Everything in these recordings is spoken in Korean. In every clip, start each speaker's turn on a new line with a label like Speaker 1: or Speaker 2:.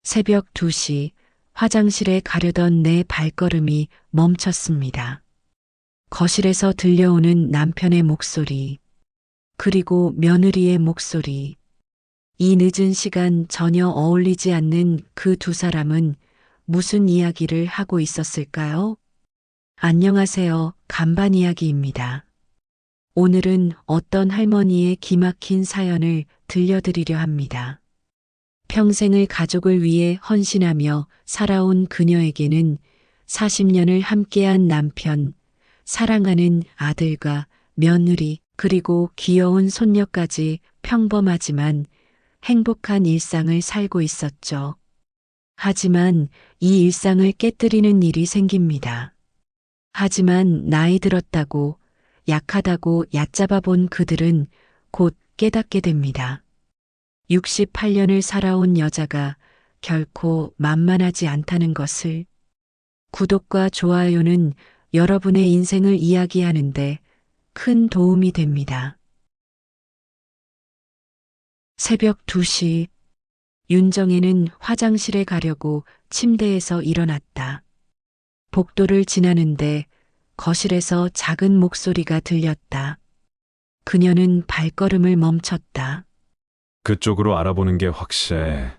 Speaker 1: 새벽 2시 화장실에 가려던 내 발걸음이 멈췄습니다. 거실에서 들려오는 남편의 목소리, 그리고 며느리의 목소리. 이 늦은 시간 전혀 어울리지 않는 그 두 사람은 무슨 이야기를 하고 있었을까요? 안녕하세요. 간반 이야기입니다. 오늘은 어떤 할머니의 기막힌 사연을 들려드리려 합니다. 평생을 가족을 위해 헌신하며 살아온 그녀에게는 40년을 함께한 남편, 사랑하는 아들과 며느리, 그리고 귀여운 손녀까지 평범하지만 행복한 일상을 살고 있었죠. 하지만 이 일상을 깨뜨리는 일이 생깁니다. 하지만 나이 들었다고, 약하다고 얕잡아 본 그들은 곧 깨닫게 됩니다. 68년을 살아온 여자가 결코 만만하지 않다는 것을. 구독과 좋아요는 여러분의 인생을 이야기하는데 큰 도움이 됩니다. 새벽 2시, 윤정혜는 화장실에 가려고 침대에서 일어났다. 복도를 지나는데 거실에서 작은 목소리가 들렸다. 그녀는 발걸음을 멈췄다.
Speaker 2: 그쪽으로 알아보는 게 확실해.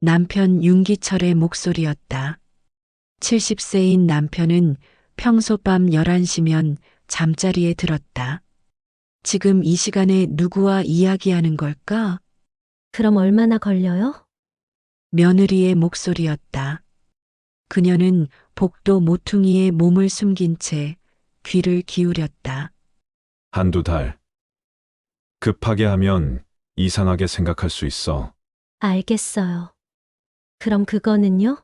Speaker 1: 남편 윤기철의 목소리였다. 70세인 남편은 평소 밤 11시면 잠자리에 들었다. 지금 이 시간에 누구와 이야기하는 걸까?
Speaker 3: 그럼 얼마나 걸려요?
Speaker 1: 며느리의 목소리였다. 그녀는 복도 모퉁이에 몸을 숨긴 채 귀를 기울였다.
Speaker 2: 한두 달. 급하게 하면 이상하게 생각할 수 있어.
Speaker 3: 알겠어요. 그럼 그거는요?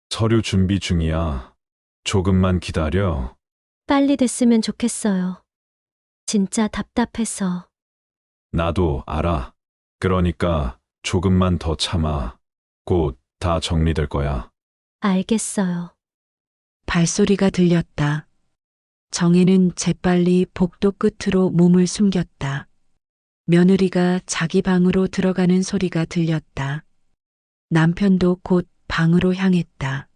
Speaker 2: 서류 준비 중이야. 조금만 기다려.
Speaker 3: 빨리 됐으면 좋겠어요. 진짜 답답해서.
Speaker 2: 나도 알아. 그러니까 조금만 더 참아. 곧 다 정리될 거야.
Speaker 3: 알겠어요.
Speaker 1: 발소리가 들렸다. 정혜는 재빨리 복도 끝으로 몸을 숨겼다. 며느리가 자기 방으로 들어가는 소리가 들렸다. 남편도 곧 방으로 향했다.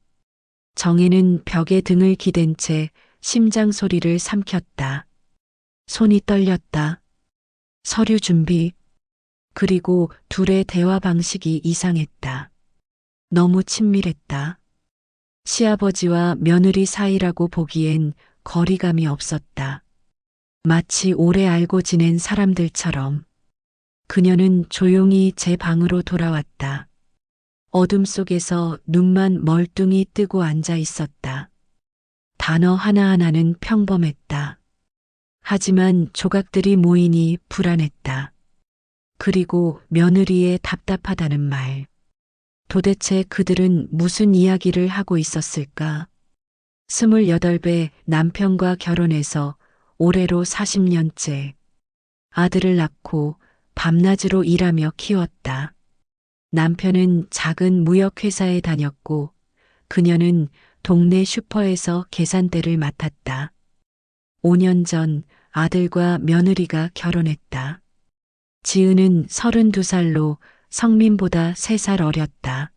Speaker 1: 정혜는 벽에 등을 기댄 채 심장 소리를 삼켰다. 손이 떨렸다. 서류 준비. 그리고 둘의 대화 방식이 이상했다. 너무 친밀했다. 시아버지와 며느리 사이라고 보기엔 거리감이 없었다. 마치 오래 알고 지낸 사람들처럼. 그녀는 조용히 제 방으로 돌아왔다. 어둠 속에서 눈만 멀뚱히 뜨고 앉아 있었다. 단어 하나하나는 평범했다. 하지만 조각들이 모이니 불안했다. 그리고 며느리의 답답하다는 말. 도대체 그들은 무슨 이야기를 하고 있었을까? 28배 남편과 결혼해서 올해로 40년째. 아들을 낳고 밤낮으로 일하며 키웠다. 남편은 작은 무역회사에 다녔고 그녀는 동네 슈퍼에서 계산대를 맡았다. 5년 전 아들과 며느리가 결혼했다. 지은은 32살로 성민보다 3살 어렸다.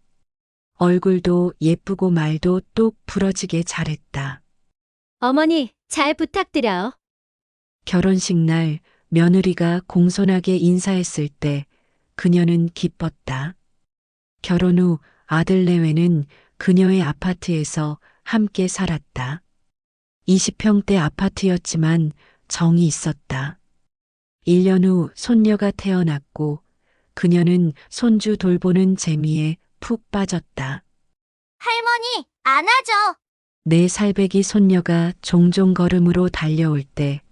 Speaker 1: 얼굴도 예쁘고 말도 똑 부러지게 잘했다.
Speaker 3: 어머니, 잘 부탁드려요.
Speaker 1: 결혼식 날 며느리가 공손하게 인사했을 때 그녀는 기뻤다. 결혼 후 아들 내외는 그녀의 아파트에서 함께 살았다. 20평대 아파트였지만 정이 있었다. 1년 후 손녀가 태어났고 그녀는 손주 돌보는 재미에 푹 빠졌다.
Speaker 4: 할머니, 안아줘.
Speaker 1: 내 살배기 손녀가 종종 걸음으로 달려올 때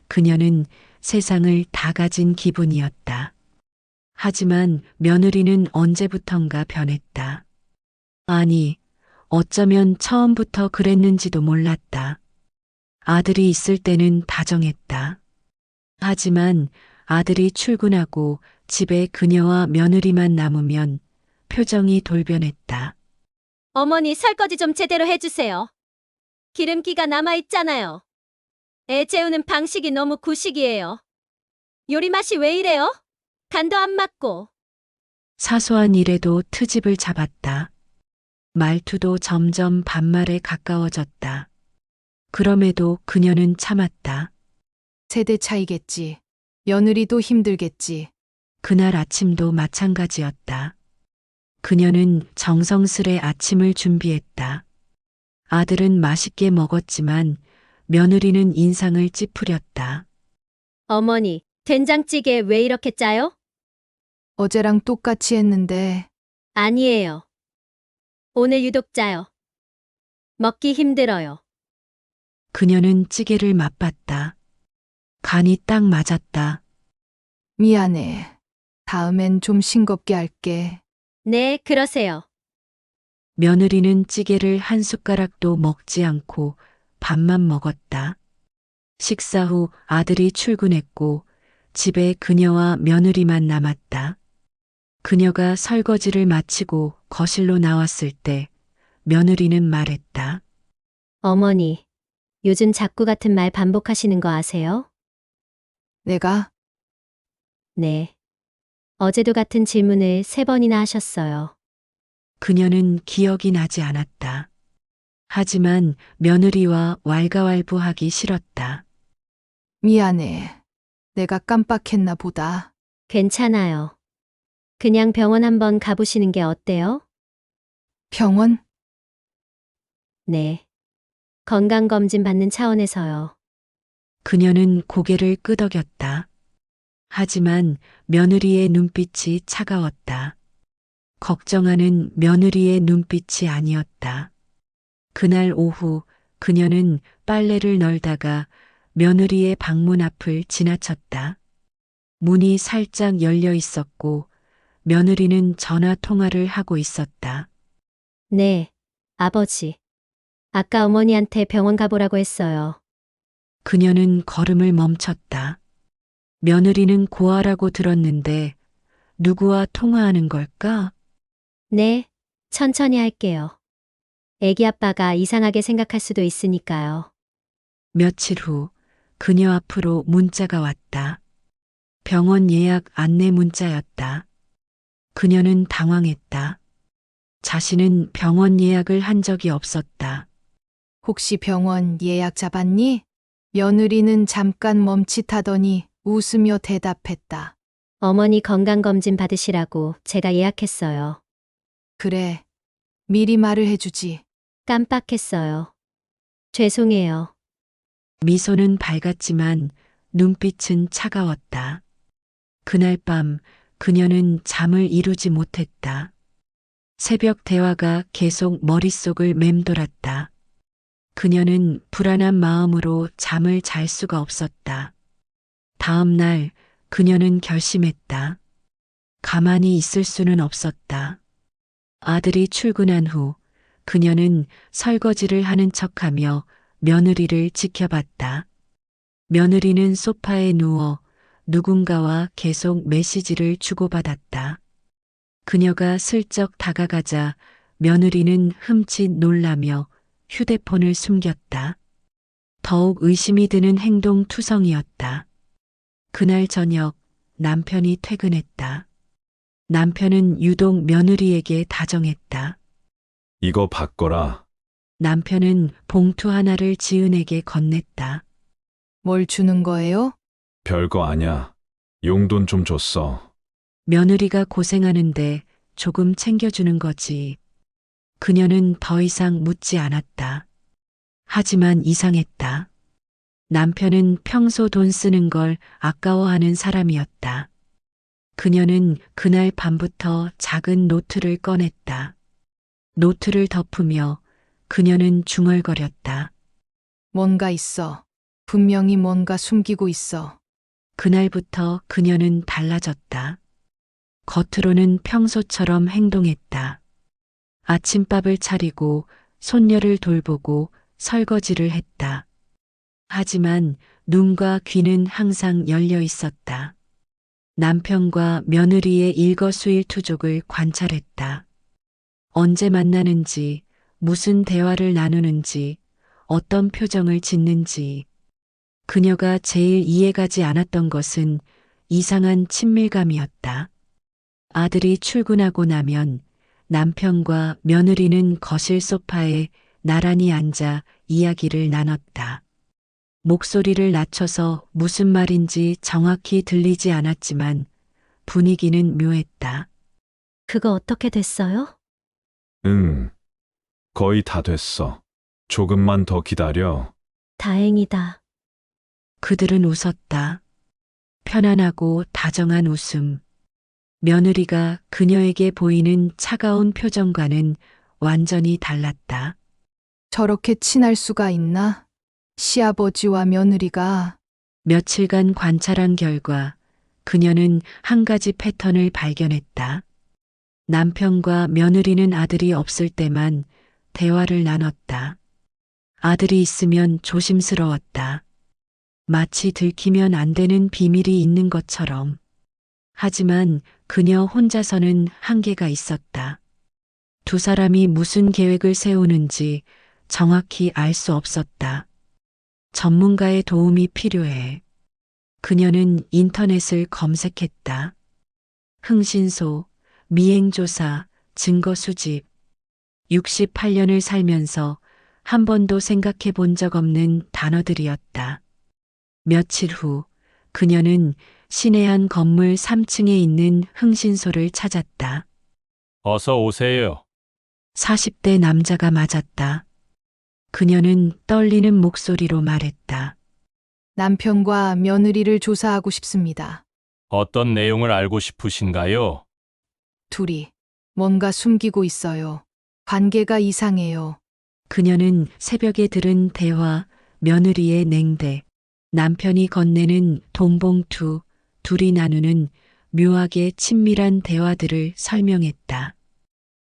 Speaker 1: 그녀는 세상을 다 가진 기분이었다. 하지만 며느리는 언제부턴가 변했다. 아니, 어쩌면 처음부터 그랬는지도 몰랐다. 아들이 있을 때는 다정했다. 하지만 아들이 출근하고 집에 그녀와 며느리만 남으면 표정이 돌변했다.
Speaker 3: 어머니, 설거지 좀 제대로 해주세요. 기름기가 남아있잖아요. 애 재우는 방식이 너무 구식이에요. 요리 맛이 왜 이래요? 간도 안 맞고.
Speaker 1: 사소한 일에도 트집을 잡았다. 말투도 점점 반말에 가까워졌다. 그럼에도 그녀는 참았다.
Speaker 5: 세대 차이겠지. 며느리도 힘들겠지.
Speaker 1: 그날 아침도 마찬가지였다. 그녀는 정성스레 아침을 준비했다. 아들은 맛있게 먹었지만 며느리는 인상을 찌푸렸다.
Speaker 3: 어머니, 된장찌개 왜 이렇게 짜요?
Speaker 5: 어제랑 똑같이 했는데
Speaker 3: 아니에요. 오늘 유독 짜요. 먹기 힘들어요.
Speaker 1: 그녀는 찌개를 맛봤다. 간이 딱 맞았다.
Speaker 5: 미안해. 다음엔 좀 싱겁게 할게.
Speaker 3: 네, 그러세요.
Speaker 1: 며느리는 찌개를 한 숟가락도 먹지 않고 밥만 먹었다. 식사 후 아들이 출근했고 집에 그녀와 며느리만 남았다. 그녀가 설거지를 마치고 거실로 나왔을 때 며느리는 말했다.
Speaker 3: 어머니, 요즘 자꾸 같은 말 반복하시는 거 아세요?
Speaker 5: 내가
Speaker 3: 네. 어제도 같은 질문을 3번이나 하셨어요.
Speaker 1: 그녀는 기억이 나지 않았다. 하지만 며느리와 왈가왈부하기 싫었다.
Speaker 5: 미안해. 내가 깜빡했나 보다.
Speaker 3: 괜찮아요. 그냥 병원 한번 가보시는 게 어때요?
Speaker 5: 병원?
Speaker 3: 네. 건강검진 받는 차원에서요.
Speaker 1: 그녀는 고개를 끄덕였다. 하지만 며느리의 눈빛이 차가웠다. 걱정하는 며느리의 눈빛이 아니었다. 그날 오후 그녀는 빨래를 널다가 며느리의 방문 앞을 지나쳤다. 문이 살짝 열려 있었고 며느리는 전화 통화를 하고 있었다.
Speaker 3: 네, 아버지. 아까 어머니한테 병원 가보라고 했어요.
Speaker 1: 그녀는 걸음을 멈췄다. 며느리는 고아라고 들었는데 누구와 통화하는 걸까?
Speaker 3: 네, 천천히 할게요. 애기 아빠가 이상하게 생각할 수도 있으니까요.
Speaker 1: 며칠 후 그녀 앞으로 문자가 왔다. 병원 예약 안내 문자였다. 그녀는 당황했다. 자신은 병원 예약을 한 적이 없었다.
Speaker 5: 혹시 병원 예약 잡았니? 며느리는 잠깐 멈칫하더니 웃으며 대답했다.
Speaker 3: 어머니 건강검진 받으시라고 제가 예약했어요.
Speaker 5: 그래. 미리 말을 해주지.
Speaker 3: 깜빡했어요. 죄송해요.
Speaker 1: 미소는 밝았지만 눈빛은 차가웠다. 그날 밤 그녀는 잠을 이루지 못했다. 새벽 대화가 계속 머릿속을 맴돌았다. 그녀는 불안한 마음으로 잠을 잘 수가 없었다. 다음 날 그녀는 결심했다. 가만히 있을 수는 없었다. 아들이 출근한 후 그녀는 설거지를 하는 척하며 며느리를 지켜봤다. 며느리는 소파에 누워 누군가와 계속 메시지를 주고받았다. 그녀가 슬쩍 다가가자 며느리는 흠칫 놀라며 휴대폰을 숨겼다. 더욱 의심이 드는 행동 투성이었다. 그날 저녁 남편이 퇴근했다. 남편은 유독 며느리에게 다정했다.
Speaker 2: 이거 받거라.
Speaker 1: 남편은 봉투 하나를 지은에게 건넸다.
Speaker 5: 뭘 주는 거예요?
Speaker 2: 별거 아냐. 용돈 좀 줬어.
Speaker 1: 며느리가 고생하는데 조금 챙겨주는 거지. 그녀는 더 이상 묻지 않았다. 하지만 이상했다. 남편은 평소 돈 쓰는 걸 아까워하는 사람이었다. 그녀는 그날 밤부터 작은 노트를 꺼냈다. 노트를 덮으며 그녀는 중얼거렸다.
Speaker 5: 뭔가 있어. 분명히 뭔가 숨기고 있어.
Speaker 1: 그날부터 그녀는 달라졌다. 겉으로는 평소처럼 행동했다. 아침밥을 차리고 손녀를 돌보고 설거지를 했다. 하지만 눈과 귀는 항상 열려 있었다. 남편과 며느리의 일거수일투족을 관찰했다. 언제 만나는지, 무슨 대화를 나누는지, 어떤 표정을 짓는지. 그녀가 제일 이해가지 않았던 것은 이상한 친밀감이었다. 아들이 출근하고 나면 남편과 며느리는 거실 소파에 나란히 앉아 이야기를 나눴다. 목소리를 낮춰서 무슨 말인지 정확히 들리지 않았지만 분위기는 묘했다.
Speaker 3: 그거 어떻게 됐어요?
Speaker 2: 응. 거의 다 됐어. 조금만 더 기다려.
Speaker 3: 다행이다.
Speaker 1: 그들은 웃었다. 편안하고 다정한 웃음. 며느리가 그녀에게 보이는 차가운 표정과는 완전히 달랐다.
Speaker 5: 저렇게 친할 수가 있나? 시아버지와 며느리가.
Speaker 1: 며칠간 관찰한 결과 그녀는 한 가지 패턴을 발견했다. 남편과 며느리는 아들이 없을 때만 대화를 나눴다. 아들이 있으면 조심스러웠다. 마치 들키면 안 되는 비밀이 있는 것처럼. 하지만 그녀 혼자서는 한계가 있었다. 두 사람이 무슨 계획을 세우는지 정확히 알 수 없었다. 전문가의 도움이 필요해. 그녀는 인터넷을 검색했다. 흥신소, 미행조사, 증거 수집. 68년을 살면서 한 번도 생각해 본 적 없는 단어들이었다. 며칠 후 그녀는 시내 한 건물 3층에 있는 흥신소를 찾았다.
Speaker 6: 어서 오세요.
Speaker 1: 40대 남자가 맞았다. 그녀는 떨리는 목소리로 말했다.
Speaker 5: 남편과 며느리를 조사하고 싶습니다.
Speaker 6: 어떤 내용을 알고 싶으신가요?
Speaker 5: 둘이 뭔가 숨기고 있어요. 관계가 이상해요.
Speaker 1: 그녀는 새벽에 들은 대화, 며느리의 냉대, 남편이 건네는 돈봉투, 둘이 나누는 묘하게 친밀한 대화들을 설명했다.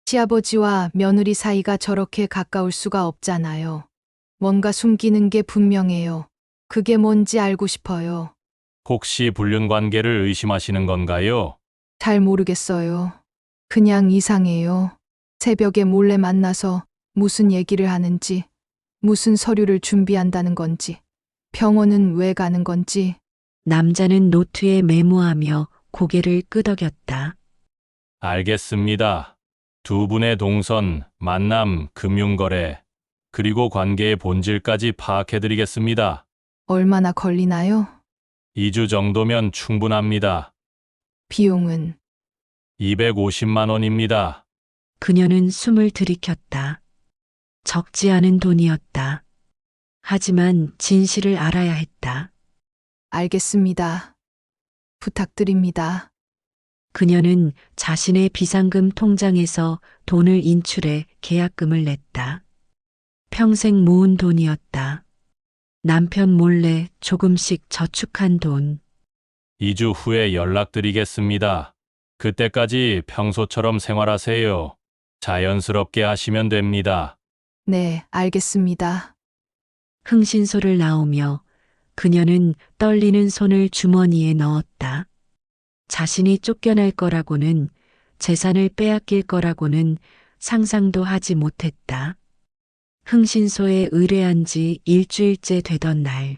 Speaker 5: 시아버지와 며느리 사이가 저렇게 가까울 수가 없잖아요. 뭔가 숨기는 게 분명해요. 그게 뭔지 알고 싶어요.
Speaker 6: 혹시 불륜 관계를 의심하시는 건가요?
Speaker 5: 잘 모르겠어요. 그냥 이상해요. 새벽에 몰래 만나서 무슨 얘기를 하는지, 무슨 서류를 준비한다는 건지, 병원은 왜 가는 건지.
Speaker 1: 남자는 노트에 메모하며 고개를 끄덕였다.
Speaker 6: 알겠습니다. 두 분의 동선, 만남, 금융거래, 그리고 관계의 본질까지 파악해드리겠습니다.
Speaker 5: 얼마나 걸리나요?
Speaker 6: 2주 정도면 충분합니다.
Speaker 5: 비용은
Speaker 6: 250만 원입니다.
Speaker 1: 그녀는 숨을 들이켰다. 적지 않은 돈이었다. 하지만 진실을 알아야 했다.
Speaker 5: 알겠습니다. 부탁드립니다.
Speaker 1: 그녀는 자신의 비상금 통장에서 돈을 인출해 계약금을 냈다. 평생 모은 돈이었다. 남편 몰래 조금씩 저축한 돈.
Speaker 6: 2주 후에 연락드리겠습니다. 그때까지 평소처럼 생활하세요. 자연스럽게 하시면 됩니다.
Speaker 5: 네, 알겠습니다.
Speaker 1: 흥신소를 나오며 그녀는 떨리는 손을 주머니에 넣었다. 자신이 쫓겨날 거라고는, 재산을 빼앗길 거라고는 상상도 하지 못했다. 흥신소에 의뢰한 지 일주일째 되던 날,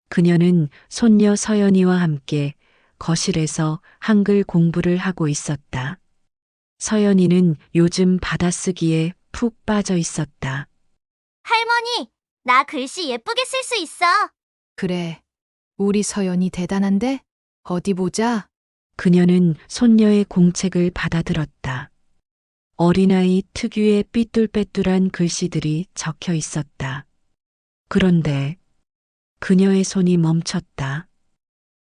Speaker 1: 그녀는 손녀 서연이와 함께 거실에서 한글 공부를 하고 있었다. 서연이는 요즘 받아쓰기에 푹 빠져 있었다.
Speaker 4: 할머니, 나 글씨 예쁘게 쓸 수 있어.
Speaker 5: 그래. 우리 서연이 대단한데? 어디 보자.
Speaker 1: 그녀는 손녀의 공책을 받아들었다. 어린아이 특유의 삐뚤빼뚤한 글씨들이 적혀 있었다. 그런데 그녀의 손이 멈췄다.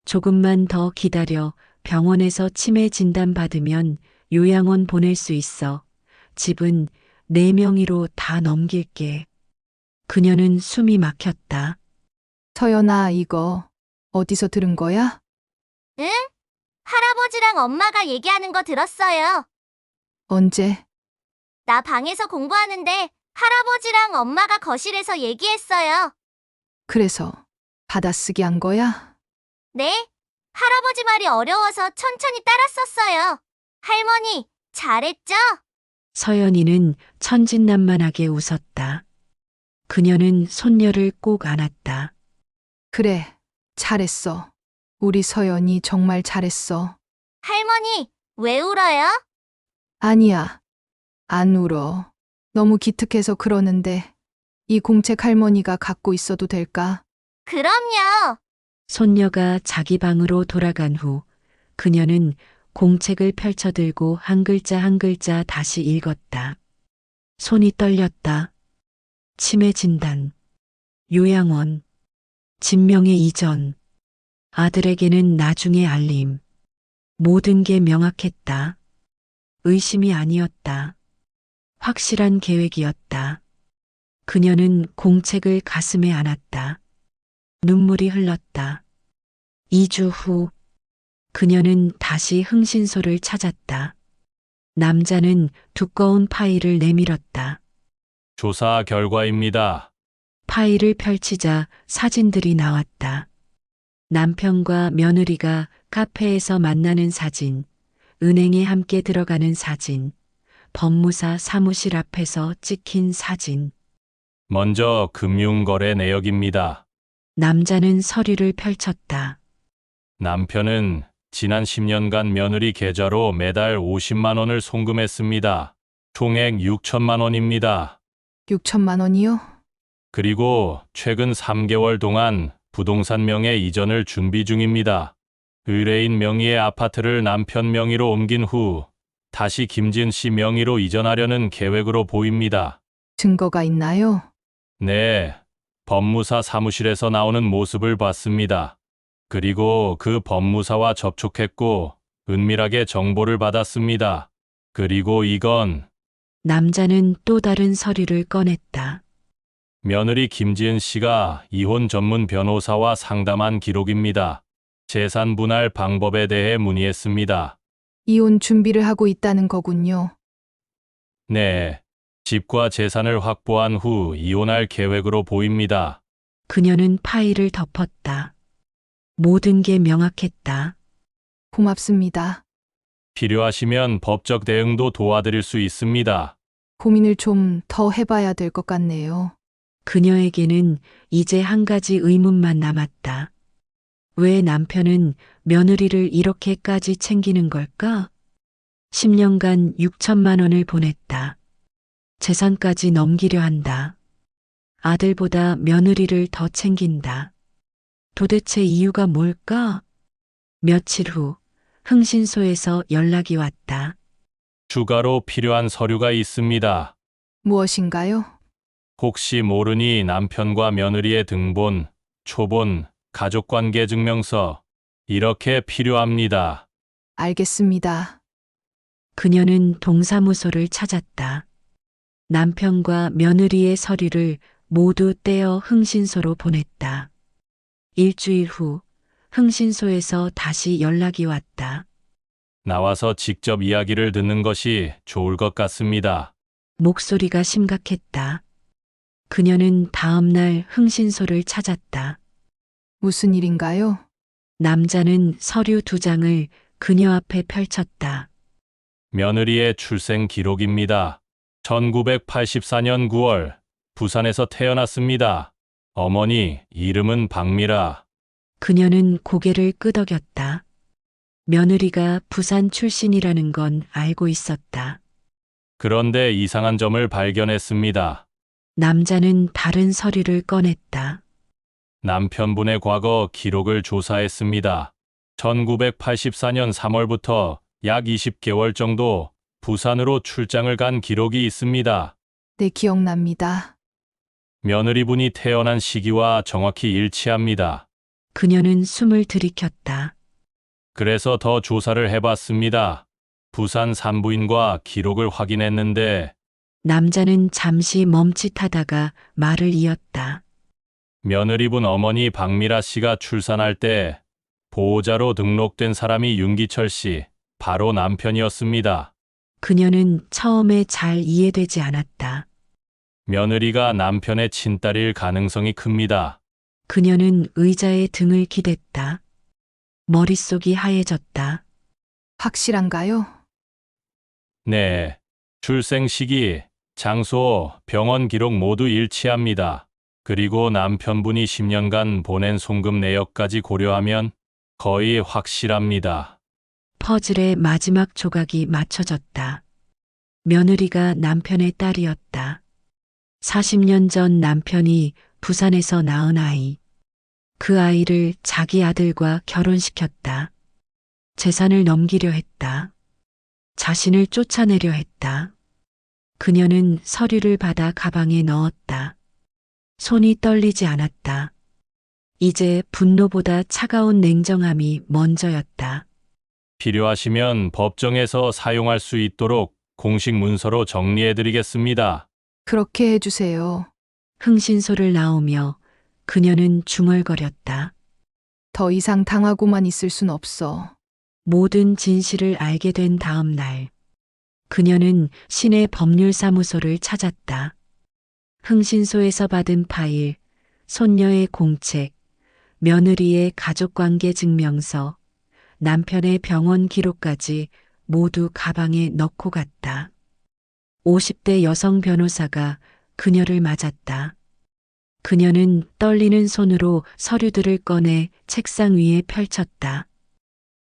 Speaker 1: 조금만 더 기다려. 병원에서 치매 진단 받으면 요양원 보낼 수 있어. 집은 내 명의로 다 넘길게. 그녀는 숨이 막혔다.
Speaker 5: 서연아, 이거 어디서 들은 거야?
Speaker 4: 응? 할아버지랑 엄마가 얘기하는 거 들었어요.
Speaker 5: 언제?
Speaker 4: 나 방에서 공부하는데 할아버지랑 엄마가 거실에서 얘기했어요.
Speaker 5: 그래서 받아쓰기 한 거야?
Speaker 4: 네? 할아버지 말이 어려워서 천천히 따라 썼어요. 할머니, 잘했죠?
Speaker 1: 서연이는 천진난만하게 웃었다. 그녀는 손녀를 꼭 안았다.
Speaker 5: 그래, 잘했어. 우리 서연이 정말 잘했어.
Speaker 4: 할머니, 왜 울어요?
Speaker 5: 아니야. 안 울어. 너무 기특해서 그러는데 이 공책 할머니가 갖고 있어도 될까?
Speaker 4: 그럼요.
Speaker 1: 손녀가 자기 방으로 돌아간 후 그녀는 공책을 펼쳐들고 한 글자 한 글자 다시 읽었다. 손이 떨렸다. 치매 진단, 요양원, 진명의 이전, 아들에게는 나중에 알림. 모든 게 명확했다. 의심이 아니었다. 확실한 계획이었다. 그녀는 공책을 가슴에 안았다. 눈물이 흘렀다. 2주 후, 그녀는 다시 흥신소를 찾았다. 남자는 두꺼운 파일을 내밀었다.
Speaker 6: 조사 결과입니다.
Speaker 1: 파일을 펼치자 사진들이 나왔다. 남편과 며느리가 카페에서 만나는 사진, 은행에 함께 들어가는 사진, 법무사 사무실 앞에서 찍힌 사진.
Speaker 6: 먼저 금융거래 내역입니다.
Speaker 1: 남자는 서류를 펼쳤다.
Speaker 6: 남편은 지난 10년간 며느리 계좌로 매달 50만 원을 송금했습니다. 총액 6천만 원입니다.
Speaker 5: 6천만 원이요?
Speaker 6: 그리고 최근 3개월 동안 부동산 명의 이전을 준비 중입니다. 의뢰인 명의의 아파트를 남편 명의로 옮긴 후 다시 김지은 씨 명의로 이전하려는 계획으로 보입니다.
Speaker 5: 증거가 있나요?
Speaker 6: 네, 법무사 사무실에서 나오는 모습을 봤습니다. 그리고 그 법무사와 접촉했고 은밀하게 정보를 받았습니다. 그리고 이건
Speaker 1: 남자는 또 다른 서류를 꺼냈다.
Speaker 6: 며느리 김지은 씨가 이혼 전문 변호사와 상담한 기록입니다. 재산 분할 방법에 대해 문의했습니다.
Speaker 5: 이혼 준비를 하고 있다는 거군요.
Speaker 6: 네, 집과 재산을 확보한 후 이혼할 계획으로 보입니다.
Speaker 1: 그녀는 파일을 덮었다. 모든 게 명확했다.
Speaker 5: 고맙습니다.
Speaker 6: 필요하시면 법적 대응도 도와드릴 수 있습니다.
Speaker 5: 고민을 좀 더 해봐야 될 것 같네요.
Speaker 1: 그녀에게는 이제 한 가지 의문만 남았다. 왜 남편은 며느리를 이렇게까지 챙기는 걸까? 10년간 6천만 원을 보냈다. 재산까지 넘기려 한다. 아들보다 며느리를 더 챙긴다. 도대체 이유가 뭘까? 며칠 후 흥신소에서 연락이 왔다.
Speaker 6: 추가로 필요한 서류가 있습니다.
Speaker 5: 무엇인가요?
Speaker 6: 혹시 모르니 남편과 며느리의 등본, 초본, 가족관계 증명서 이렇게 필요합니다.
Speaker 5: 알겠습니다.
Speaker 1: 그녀는 동사무소를 찾았다. 남편과 며느리의 서류를 모두 떼어 흥신소로 보냈다. 일주일 후 흥신소에서 다시 연락이 왔다.
Speaker 6: 나와서 직접 이야기를 듣는 것이 좋을 것 같습니다.
Speaker 1: 목소리가 심각했다. 그녀는 다음 날 흥신소를 찾았다.
Speaker 5: 무슨 일인가요?
Speaker 1: 남자는 서류 2장을 그녀 앞에 펼쳤다.
Speaker 6: 며느리의 출생 기록입니다. 1984년 9월 부산에서 태어났습니다. 어머니 이름은 박미라.
Speaker 1: 그녀는 고개를 끄덕였다. 며느리가 부산 출신이라는 건 알고 있었다.
Speaker 6: 그런데 이상한 점을 발견했습니다.
Speaker 1: 남자는 다른 서류를 꺼냈다.
Speaker 6: 남편분의 과거 기록을 조사했습니다. 1984년 3월부터 약 20개월 정도 부산으로 출장을 간 기록이 있습니다.
Speaker 5: 네, 기억납니다.
Speaker 6: 며느리분이 태어난 시기와 정확히 일치합니다.
Speaker 1: 그녀는 숨을 들이켰다.
Speaker 6: 그래서 더 조사를 해봤습니다. 부산 산부인과 기록을 확인했는데
Speaker 1: 남자는 잠시 멈칫하다가 말을 이었다.
Speaker 6: 며느리분 어머니 박미라 씨가 출산할 때 보호자로 등록된 사람이 윤기철 씨, 바로 남편이었습니다.
Speaker 1: 그녀는 처음에 잘 이해되지 않았다.
Speaker 6: 며느리가 남편의 친딸일 가능성이 큽니다.
Speaker 1: 그녀는 의자에 등을 기댔다. 머릿속이 하얘졌다.
Speaker 5: 확실한가요?
Speaker 6: 네. 출생 시기, 장소, 병원 기록 모두 일치합니다. 그리고 남편분이 10년간 보낸 송금 내역까지 고려하면 거의 확실합니다.
Speaker 1: 퍼즐의 마지막 조각이 맞춰졌다. 며느리가 남편의 딸이었다. 40년 전 남편이 부산에서 낳은 아이. 그 아이를 자기 아들과 결혼시켰다. 재산을 넘기려 했다. 자신을 쫓아내려 했다. 그녀는 서류를 받아 가방에 넣었다. 손이 떨리지 않았다. 이제 분노보다 차가운 냉정함이 먼저였다.
Speaker 6: 필요하시면 법정에서 사용할 수 있도록 공식 문서로 정리해 드리겠습니다.
Speaker 5: 그렇게 해주세요.
Speaker 1: 흥신소를 나오며 그녀는 중얼거렸다.
Speaker 5: 더 이상 당하고만 있을 순 없어.
Speaker 1: 모든 진실을 알게 된 다음 날, 그녀는 시내 법률사무소를 찾았다. 흥신소에서 받은 파일, 손녀의 공책, 며느리의 가족관계 증명서, 남편의 병원 기록까지 모두 가방에 넣고 갔다. 50대 여성 변호사가 그녀를 맞았다. 그녀는 떨리는 손으로 서류들을 꺼내 책상 위에 펼쳤다.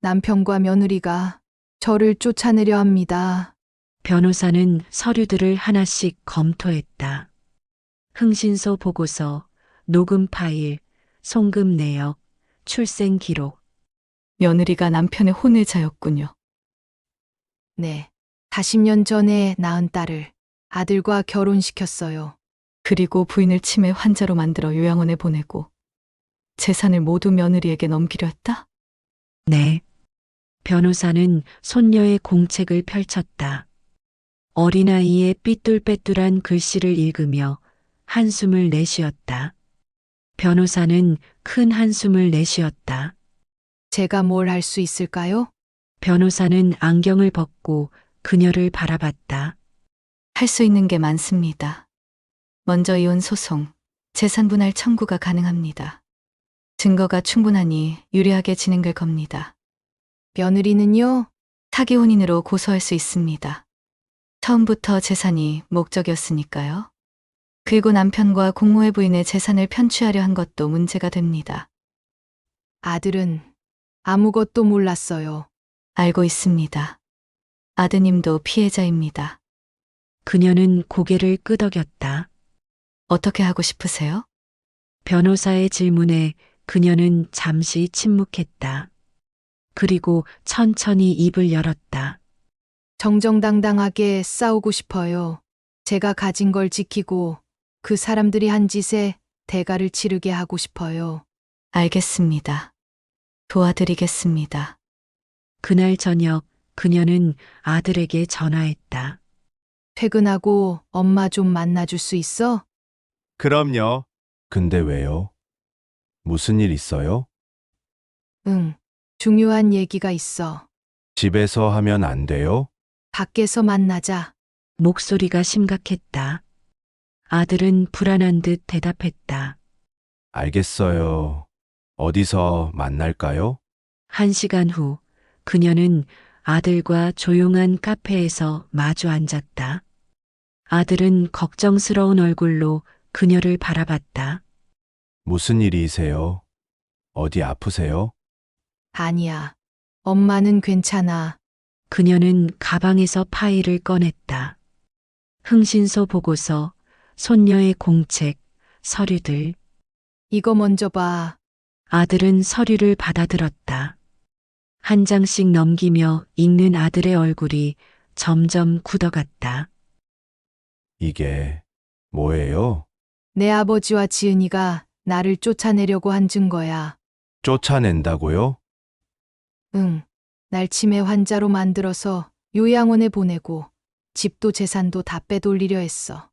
Speaker 5: 남편과 며느리가 저를 쫓아내려 합니다.
Speaker 1: 변호사는 서류들을 하나씩 검토했다. 흥신소 보고서, 녹음 파일, 송금 내역, 출생 기록.
Speaker 7: 며느리가 남편의 혼외자였군요.
Speaker 5: 네. 40년 전에 낳은 딸을 아들과 결혼시켰어요.
Speaker 7: 그리고 부인을 치매 환자로 만들어 요양원에 보내고 재산을 모두 며느리에게 넘기려 했다?
Speaker 1: 네. 변호사는 손녀의 공책을 펼쳤다. 어린아이의 삐뚤빼뚤한 글씨를 읽으며 한숨을 내쉬었다. 변호사는 큰 한숨을 내쉬었다.
Speaker 5: 제가 뭘 할 수 있을까요?
Speaker 1: 변호사는 안경을 벗고 그녀를 바라봤다.
Speaker 7: 할 수 있는 게 많습니다. 먼저 이혼 소송, 재산 분할 청구가 가능합니다. 증거가 충분하니 유리하게 진행될 겁니다.
Speaker 5: 며느리는요?
Speaker 7: 사기 혼인으로 고소할 수 있습니다. 처음부터 재산이 목적이었으니까요. 그리고 남편과 공모의 부인의 재산을 편취하려 한 것도 문제가 됩니다.
Speaker 5: 아들은 아무것도 몰랐어요.
Speaker 7: 알고 있습니다. 아드님도 피해자입니다.
Speaker 1: 그녀는 고개를 끄덕였다.
Speaker 7: 어떻게 하고 싶으세요?
Speaker 1: 변호사의 질문에 그녀는 잠시 침묵했다. 그리고 천천히 입을 열었다.
Speaker 5: 정정당당하게 싸우고 싶어요. 제가 가진 걸 지키고 그 사람들이 한 짓에 대가를 치르게 하고 싶어요.
Speaker 7: 알겠습니다. 도와드리겠습니다.
Speaker 1: 그날 저녁 그녀는 아들에게 전화했다.
Speaker 5: 퇴근하고 엄마 좀 만나줄 수 있어?
Speaker 8: 그럼요. 근데 왜요? 무슨 일 있어요?
Speaker 5: 응. 중요한 얘기가 있어.
Speaker 8: 집에서 하면 안 돼요?
Speaker 5: 밖에서 만나자.
Speaker 1: 목소리가 심각했다. 아들은 불안한 듯 대답했다.
Speaker 8: 알겠어요. 어디서 만날까요?
Speaker 1: 1시간 후 그녀는 아들과 조용한 카페에서 마주 앉았다. 아들은 걱정스러운 얼굴로 그녀를 바라봤다.
Speaker 8: 무슨 일이세요? 어디 아프세요?
Speaker 5: 아니야. 엄마는 괜찮아.
Speaker 1: 그녀는 가방에서 파일을 꺼냈다. 흥신소 보고서, 손녀의 공책, 서류들.
Speaker 5: 이거 먼저 봐.
Speaker 1: 아들은 서류를 받아들었다. 한 장씩 넘기며 읽는 아들의 얼굴이 점점 굳어갔다.
Speaker 8: 이게 뭐예요?
Speaker 5: 내 아버지와 지은이가 나를 쫓아내려고 한 증거야.
Speaker 8: 쫓아낸다고요?
Speaker 5: 응. 날 치매 환자로 만들어서 요양원에 보내고 집도 재산도 다 빼돌리려 했어.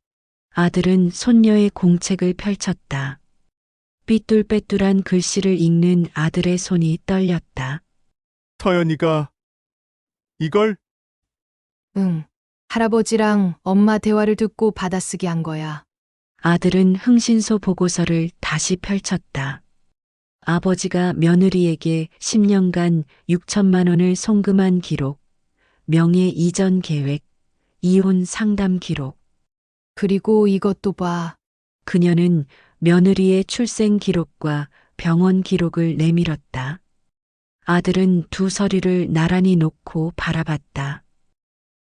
Speaker 1: 아들은 손녀의 공책을 펼쳤다. 삐뚤빼뚤한 글씨를 읽는 아들의 손이 떨렸다.
Speaker 8: 터연이가 이걸?
Speaker 5: 응. 할아버지랑 엄마 대화를 듣고 받아쓰기 한 거야.
Speaker 1: 아들은 흥신소 보고서를 다시 펼쳤다. 아버지가 며느리에게 10년간 6천만 원을 송금한 기록, 명예 이전 계획, 이혼 상담 기록.
Speaker 5: 그리고 이것도 봐.
Speaker 1: 그녀는 며느리의 출생 기록과 병원 기록을 내밀었다. 아들은 두 서류를 나란히 놓고 바라봤다.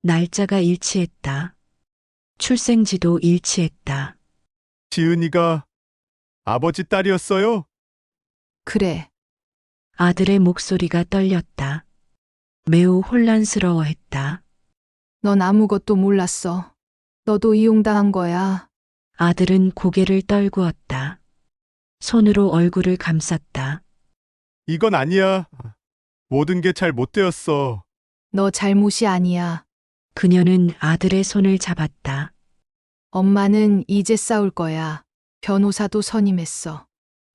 Speaker 1: 날짜가 일치했다. 출생지도 일치했다.
Speaker 8: 지은이가 아버지 딸이었어요?
Speaker 5: 그래.
Speaker 1: 아들의 목소리가 떨렸다. 매우 혼란스러워했다.
Speaker 5: 넌 아무것도 몰랐어. 너도 이용당한 거야.
Speaker 1: 아들은 고개를 떨구었다. 손으로 얼굴을 감쌌다.
Speaker 8: 이건 아니야. 모든 게 잘 못되었어.
Speaker 5: 너 잘못이 아니야.
Speaker 1: 그녀는 아들의 손을 잡았다.
Speaker 5: 엄마는 이제 싸울 거야. 변호사도 선임했어.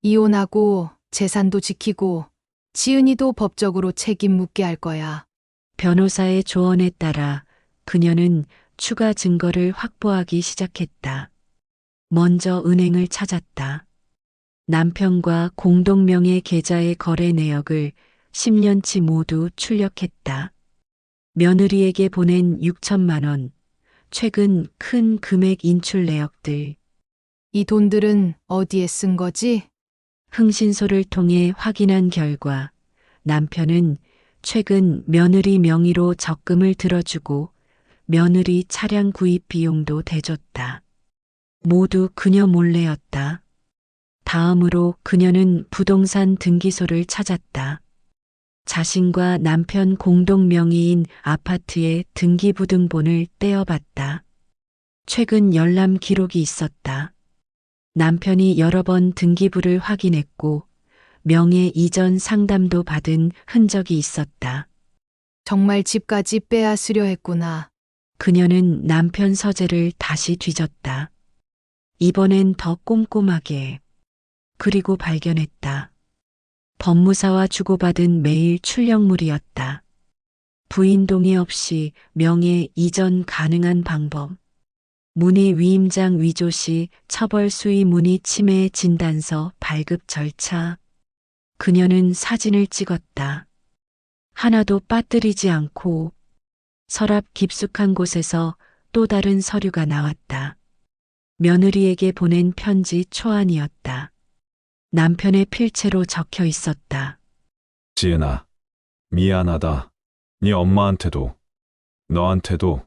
Speaker 5: 이혼하고 재산도 지키고 지은이도 법적으로 책임 묻게 할 거야.
Speaker 1: 변호사의 조언에 따라 그녀는 추가 증거를 확보하기 시작했다. 먼저 은행을 찾았다. 남편과 공동명의 계좌의 거래 내역을 10년치 모두 출력했다. 며느리에게 보낸 6천만 원, 최근 큰 금액 인출 내역들,
Speaker 5: 이 돈들은 어디에 쓴 거지?
Speaker 1: 흥신소를 통해 확인한 결과 남편은 최근 며느리 명의로 적금을 들어주고 며느리 차량 구입 비용도 대줬다. 모두 그녀 몰래였다. 다음으로 그녀는 부동산 등기소를 찾았다. 자신과 남편 공동 명의인 아파트의 등기부등본을 떼어봤다. 최근 열람 기록이 있었다. 남편이 여러 번 등기부를 확인했고 명예 이전 상담도 받은 흔적이 있었다.
Speaker 5: 정말 집까지 빼앗으려 했구나.
Speaker 1: 그녀는 남편 서재를 다시 뒤졌다. 이번엔 더 꼼꼼하게. 그리고 발견했다. 법무사와 주고받은 메일 출력물이었다. 부인 동의 없이 명예 이전 가능한 방법. 문의 위임장 위조 시 처벌 수의 문의 침해 진단서 발급 절차. 그녀는 사진을 찍었다. 하나도 빠뜨리지 않고 서랍 깊숙한 곳에서 또 다른 서류가 나왔다. 며느리에게 보낸 편지 초안이었다. 남편의 필체로 적혀 있었다.
Speaker 2: 지은아, 미안하다. 네 엄마한테도, 너한테도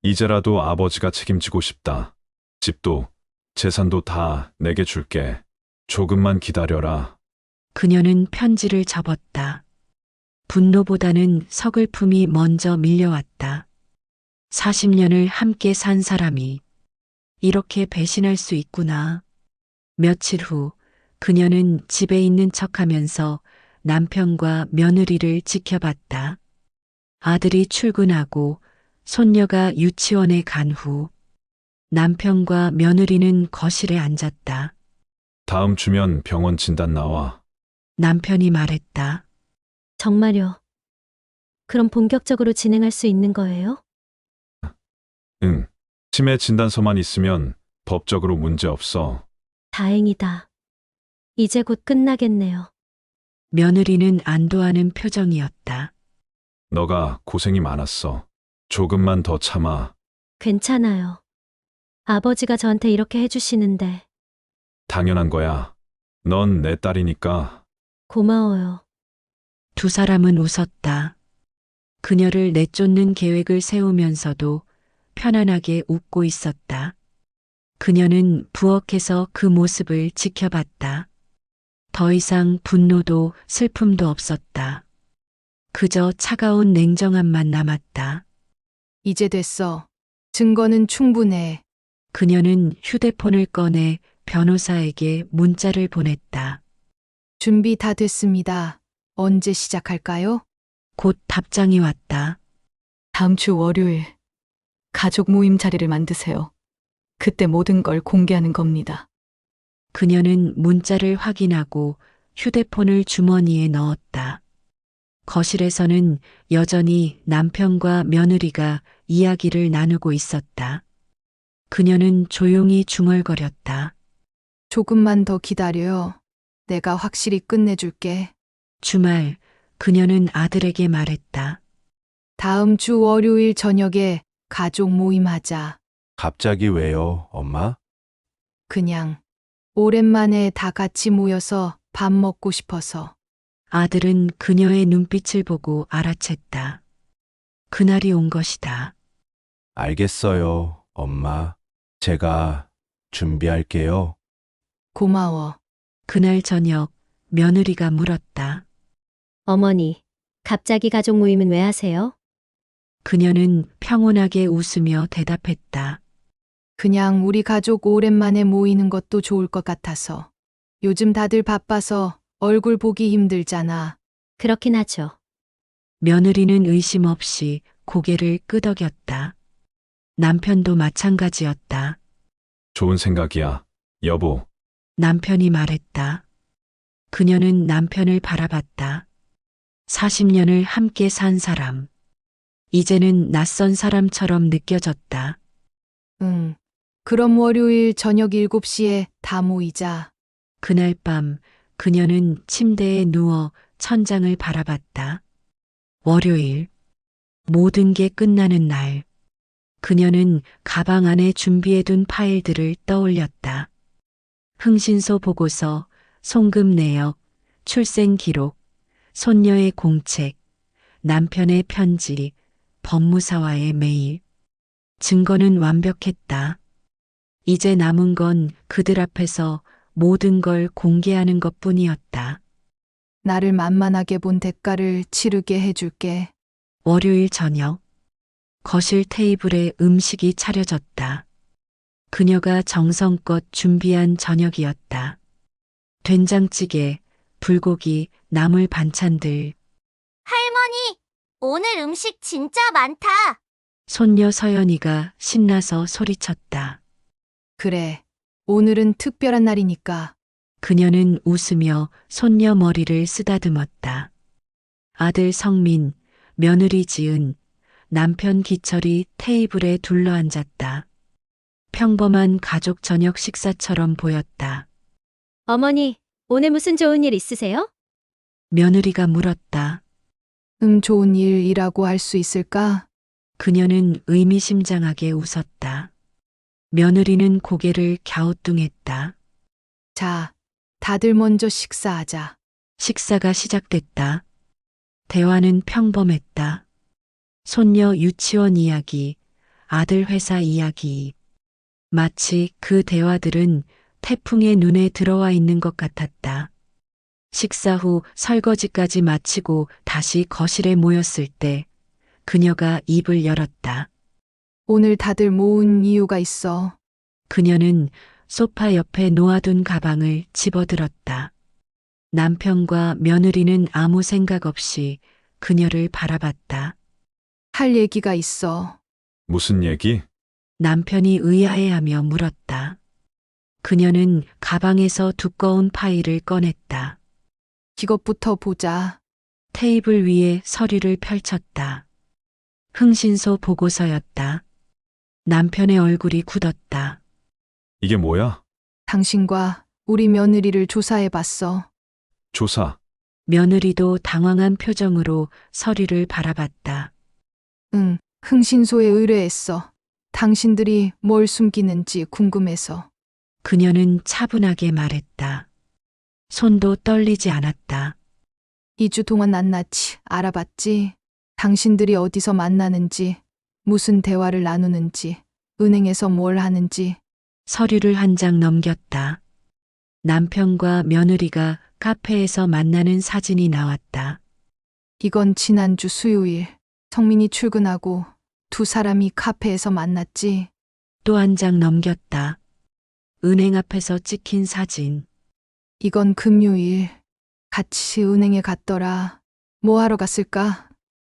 Speaker 2: 이제라도 아버지가 책임지고 싶다. 집도, 재산도 다 내게 줄게. 조금만 기다려라.
Speaker 1: 그녀는 편지를 접었다. 분노보다는 서글픔이 먼저 밀려왔다. 40년을 함께 산 사람이 이렇게 배신할 수 있구나. 며칠 후 그녀는 집에 있는 척하면서 남편과 며느리를 지켜봤다. 아들이 출근하고 손녀가 유치원에 간 후 남편과 며느리는 거실에 앉았다.
Speaker 2: 다음 주면 병원 진단 나와.
Speaker 1: 남편이 말했다.
Speaker 3: 정말요? 그럼 본격적으로 진행할 수 있는 거예요?
Speaker 2: 응. 치매 진단서만 있으면 법적으로 문제 없어.
Speaker 3: 다행이다. 이제 곧 끝나겠네요.
Speaker 1: 며느리는 안도하는 표정이었다.
Speaker 2: 너가 고생이 많았어. 조금만 더 참아.
Speaker 3: 괜찮아요. 아버지가 저한테 이렇게 해주시는데
Speaker 2: 당연한 거야. 넌 내 딸이니까.
Speaker 3: 고마워요.
Speaker 1: 두 사람은 웃었다. 그녀를 내쫓는 계획을 세우면서도 편안하게 웃고 있었다. 그녀는 부엌에서 그 모습을 지켜봤다. 더 이상 분노도 슬픔도 없었다. 그저 차가운 냉정함만 남았다.
Speaker 5: 이제 됐어. 증거는 충분해.
Speaker 1: 그녀는 휴대폰을 꺼내 변호사에게 문자를 보냈다.
Speaker 5: 준비 다 됐습니다. 언제 시작할까요?
Speaker 1: 곧 답장이 왔다.
Speaker 7: 다음 주 월요일 가족 모임 자리를 만드세요. 그때 모든 걸 공개하는 겁니다.
Speaker 1: 그녀는 문자를 확인하고 휴대폰을 주머니에 넣었다. 거실에서는 여전히 남편과 며느리가 이야기를 나누고 있었다. 그녀는 조용히 중얼거렸다.
Speaker 5: 조금만 더 기다려. 내가 확실히 끝내줄게.
Speaker 1: 주말 그녀는 아들에게 말했다.
Speaker 5: 다음 주 월요일 저녁에 가족 모임 하자.
Speaker 8: 갑자기 왜요, 엄마?
Speaker 5: 그냥 오랜만에 다 같이 모여서 밥 먹고 싶어서.
Speaker 1: 아들은 그녀의 눈빛을 보고 알아챘다. 그날이 온 것이다.
Speaker 8: 알겠어요, 엄마. 제가 준비할게요.
Speaker 5: 고마워.
Speaker 1: 그날 저녁 며느리가 물었다.
Speaker 3: 어머니, 갑자기 가족 모임은 왜 하세요?
Speaker 1: 그녀는 평온하게 웃으며 대답했다.
Speaker 5: 그냥 우리 가족 오랜만에 모이는 것도 좋을 것 같아서. 요즘 다들 바빠서 얼굴 보기 힘들잖아.
Speaker 3: 그렇긴 하죠.
Speaker 1: 며느리는 의심 없이 고개를 끄덕였다. 남편도 마찬가지였다.
Speaker 2: 좋은 생각이야. 여보,
Speaker 1: 남편이 말했다. 그녀는 남편을 바라봤다. 40년을 함께 산 사람. 이제는 낯선 사람처럼 느껴졌다.
Speaker 5: 응. 그럼 월요일 저녁 7시에 다 모이자.
Speaker 1: 그날 밤 그녀는 침대에 누워 천장을 바라봤다. 월요일. 모든 게 끝나는 날. 그녀는 가방 안에 준비해둔 파일들을 떠올렸다. 흥신소 보고서, 송금 내역, 출생 기록, 손녀의 공책, 남편의 편지, 법무사와의 메일. 증거는 완벽했다. 이제 남은 건 그들 앞에서 모든 걸 공개하는 것뿐이었다.
Speaker 5: 나를 만만하게 본 대가를 치르게 해줄게.
Speaker 1: 월요일 저녁. 거실 테이블에 음식이 차려졌다. 그녀가 정성껏 준비한 저녁이었다. 된장찌개, 불고기, 나물 반찬들.
Speaker 4: 할머니, 오늘 음식 진짜 많다.
Speaker 1: 손녀 서연이가 신나서 소리쳤다.
Speaker 5: 그래. 오늘은 특별한 날이니까.
Speaker 1: 그녀는 웃으며 손녀 머리를 쓰다듬었다. 아들 성민, 며느리 지은, 남편 기철이 테이블에 둘러앉았다. 평범한 가족 저녁 식사처럼 보였다.
Speaker 3: 어머니, 오늘 무슨 좋은 일 있으세요?
Speaker 1: 며느리가 물었다.
Speaker 5: 좋은 일이라고 할 수 있을까?
Speaker 1: 그녀는 의미심장하게 웃었다. 며느리는 고개를 갸우뚱했다.
Speaker 5: 자, 다들 먼저 식사하자.
Speaker 1: 식사가 시작됐다. 대화는 평범했다. 손녀 유치원 이야기, 아들 회사 이야기. 마치 그 대화들은 태풍의 눈에 들어와 있는 것 같았다. 식사 후 설거지까지 마치고 다시 거실에 모였을 때 그녀가 입을 열었다.
Speaker 5: 오늘 다들 모은 이유가 있어.
Speaker 1: 그녀는 소파 옆에 놓아둔 가방을 집어들었다. 남편과 며느리는 아무 생각 없이 그녀를 바라봤다.
Speaker 5: 할 얘기가 있어.
Speaker 2: 무슨 얘기?
Speaker 1: 남편이 의아해하며 물었다. 그녀는 가방에서 두꺼운 파일을 꺼냈다.
Speaker 5: 이것부터 보자.
Speaker 1: 테이블 위에 서류를 펼쳤다. 흥신소 보고서였다. 남편의 얼굴이 굳었다.
Speaker 2: 이게 뭐야?
Speaker 5: 당신과 우리 며느리를 조사해봤어.
Speaker 2: 조사.
Speaker 1: 며느리도 당황한 표정으로 서류를 바라봤다.
Speaker 5: 응, 흥신소에 의뢰했어. 당신들이 뭘 숨기는지 궁금해서.
Speaker 1: 그녀는 차분하게 말했다. 손도 떨리지 않았다.
Speaker 5: 2주 동안 낱낱이 알아봤지. 당신들이 어디서 만나는지, 무슨 대화를 나누는지, 은행에서 뭘 하는지.
Speaker 1: 서류를 한 장 넘겼다. 남편과 며느리가 카페에서 만나는 사진이 나왔다.
Speaker 5: 이건 지난주 수요일. 성민이 출근하고 두 사람이 카페에서 만났지.
Speaker 1: 또 한 장 넘겼다. 은행 앞에서 찍힌 사진.
Speaker 5: 이건 금요일. 같이 은행에 갔더라. 뭐 하러 갔을까?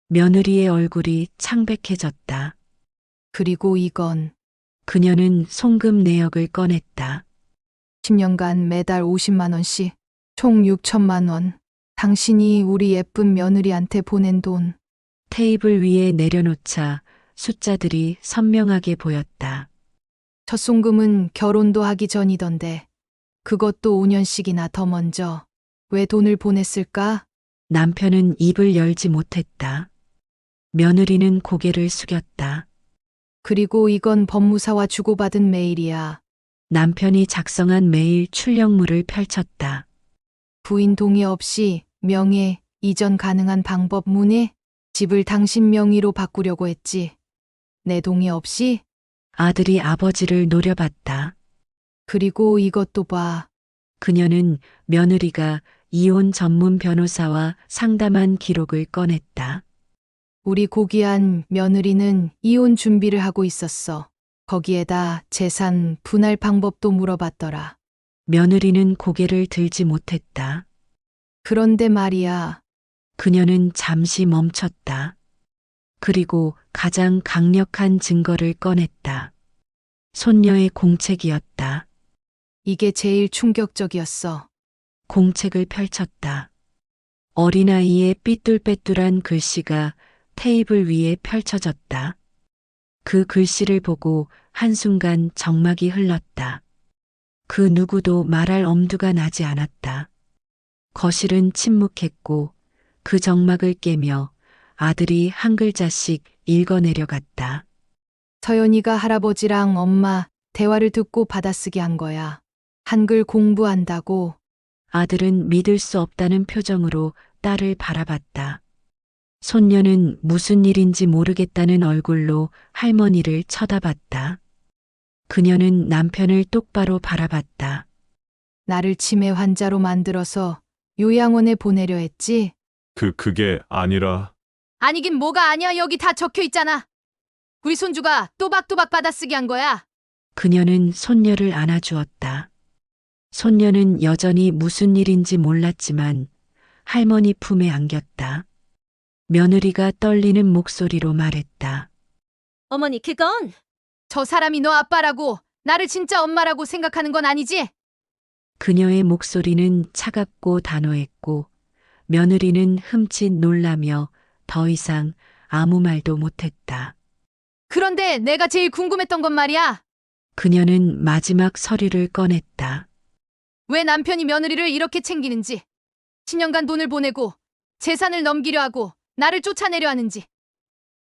Speaker 1: 며느리의 얼굴이 창백해졌다.
Speaker 5: 그리고 이건
Speaker 1: 그녀는 송금 내역을 꺼냈다.
Speaker 5: 10년간 매달 50만 원씩 총 6천만 원. 당신이 우리 예쁜 며느리한테 보낸 돈.
Speaker 1: 테이블 위에 내려놓자 숫자들이 선명하게 보였다.
Speaker 5: 첫 송금은 결혼도 하기 전이던데. 그것도 5년씩이나 더 먼저. 왜 돈을 보냈을까?
Speaker 1: 남편은 입을 열지 못했다. 며느리는 고개를 숙였다.
Speaker 5: 그리고 이건 법무사와 주고받은 메일이야.
Speaker 1: 남편이 작성한 메일 출력물을 펼쳤다.
Speaker 5: 부인 동의 없이 명예 이전 가능한 방법 문에 집을 당신 명의로 바꾸려고 했지. 내 동의 없이?
Speaker 1: 아들이 아버지를 노려봤다.
Speaker 5: 그리고 이것도 봐.
Speaker 1: 그녀는 며느리가 이혼 전문 변호사와 상담한 기록을 꺼냈다.
Speaker 5: 우리 고귀한 며느리는 이혼 준비를 하고 있었어. 거기에다 재산 분할 방법도 물어봤더라.
Speaker 1: 며느리는 고개를 들지 못했다.
Speaker 5: 그런데 말이야.
Speaker 1: 그녀는 잠시 멈췄다. 그리고 가장 강력한 증거를 꺼냈다. 손녀의 공책이었다.
Speaker 5: 이게 제일 충격적이었어.
Speaker 1: 공책을 펼쳤다. 어린아이의 삐뚤빼뚤한 글씨가 테이블 위에 펼쳐졌다. 그 글씨를 보고 한순간 정막이 흘렀다. 그 누구도 말할 엄두가 나지 않았다. 거실은 침묵했고 그 정막을 깨며 아들이 한 글자씩 읽어내려갔다.
Speaker 5: 서연이가 할아버지랑 엄마 대화를 듣고 받아쓰기 한 거야. 한글 공부한다고.
Speaker 1: 아들은 믿을 수 없다는 표정으로 딸을 바라봤다. 손녀는 무슨 일인지 모르겠다는 얼굴로 할머니를 쳐다봤다. 그녀는 남편을 똑바로 바라봤다.
Speaker 5: 나를 치매 환자로 만들어서 요양원에 보내려 했지?
Speaker 2: 그게 아니라
Speaker 5: 아니긴 뭐가 아니야. 여기 다 적혀 있잖아. 우리 손주가 또박또박 받아쓰기 한 거야.
Speaker 1: 그녀는 손녀를 안아주었다. 손녀는 여전히 무슨 일인지 몰랐지만 할머니 품에 안겼다. 며느리가 떨리는 목소리로 말했다.
Speaker 3: 어머니, 그건
Speaker 5: 저 사람이 너 아빠라고 나를 진짜 엄마라고 생각하는 건 아니지?
Speaker 1: 그녀의 목소리는 차갑고 단호했고 며느리는 흠칫 놀라며 더 이상 아무 말도 못했다.
Speaker 5: 그런데 내가 제일 궁금했던 건 말이야.
Speaker 1: 그녀는 마지막 서류를 꺼냈다.
Speaker 5: 왜 남편이 며느리를 이렇게 챙기는지, 10년간 돈을 보내고 재산을 넘기려 하고 나를 쫓아내려 하는지.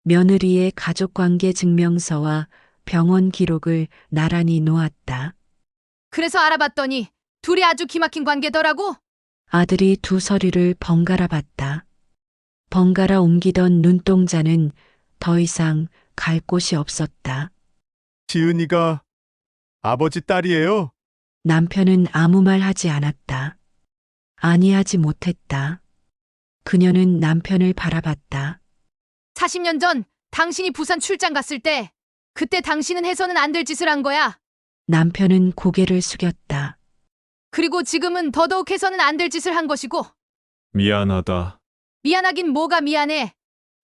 Speaker 1: 며느리의 가족관계 증명서와 병원 기록을 나란히 놓았다.
Speaker 5: 그래서 알아봤더니 둘이 아주 기막힌 관계더라고.
Speaker 1: 아들이 두 서류를 번갈아 봤다. 번갈아 옮기던 눈동자는 더 이상 갈 곳이 없었다.
Speaker 8: 지은이가 아버지 딸이에요?
Speaker 1: 남편은 아무 말 하지 않았다. 아니하지 못했다. 그녀는 남편을 바라봤다.
Speaker 5: 40년 전 당신이 부산 출장 갔을 때 그때 당신은 해서는 안 될 짓을 한 거야.
Speaker 1: 남편은 고개를 숙였다.
Speaker 5: 그리고 지금은 더더욱 해서는 안 될 짓을 한 것이고.
Speaker 2: 미안하다.
Speaker 5: 미안하긴 뭐가 미안해.